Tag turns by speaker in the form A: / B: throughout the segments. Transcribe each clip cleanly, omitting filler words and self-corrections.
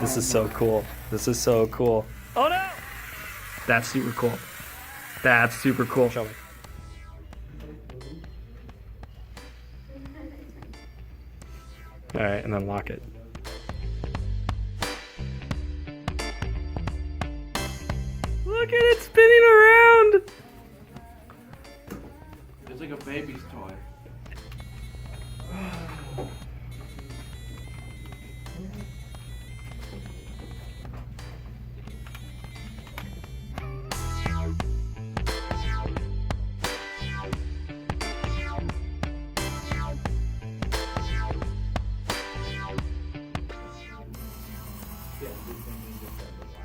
A: This is so cool. This is so cool. Oh no! That's super cool. That's super cool. Show me. All right, and then lock it. Look at it spinning around!
B: It's like a baby's toy.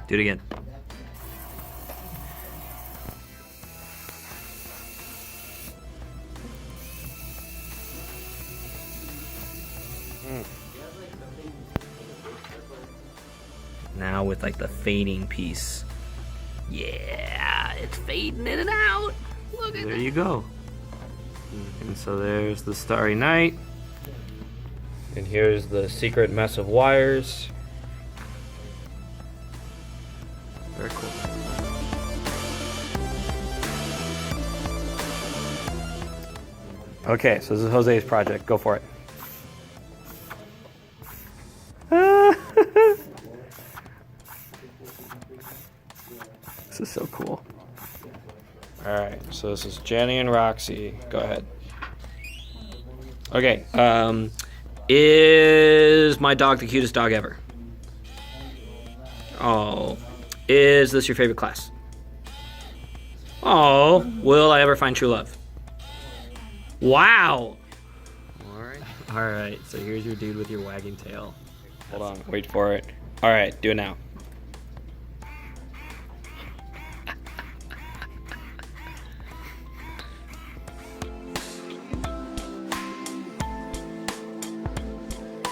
A: Do it again. Now with like the fading piece. Yeah, it's fading in and out. Look at there you go. And so there's the Starry Night. And here's the secret mess of wires. Very cool. Okay, so this is Jose's project. Go for it. This is so cool. All right, so this is Jenny and Roxy. Go ahead. Okay, is my dog the cutest dog ever? Oh, is this your favorite class? Oh, will I ever find true love? Wow. All right, so here's your dude with your wagging tail. Hold on, wait for it. All right, do it now.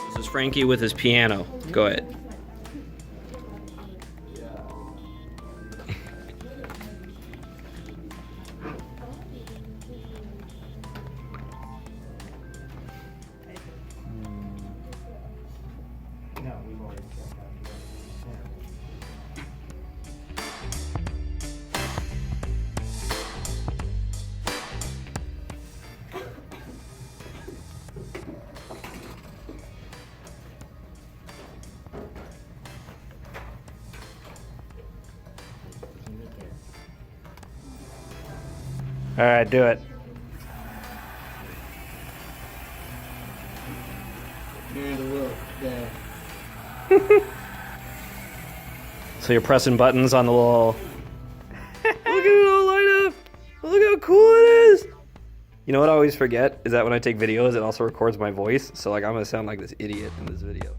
A: This is Frankie with his piano. Go ahead. All right, do it.
B: Here's the wheel. Yeah.
A: So you're pressing buttons on the little... Look at it all light up! Look how cool it is! You know what I always forget? Is that when I take videos, it also records my voice. So like I'm gonna sound like this idiot in this video.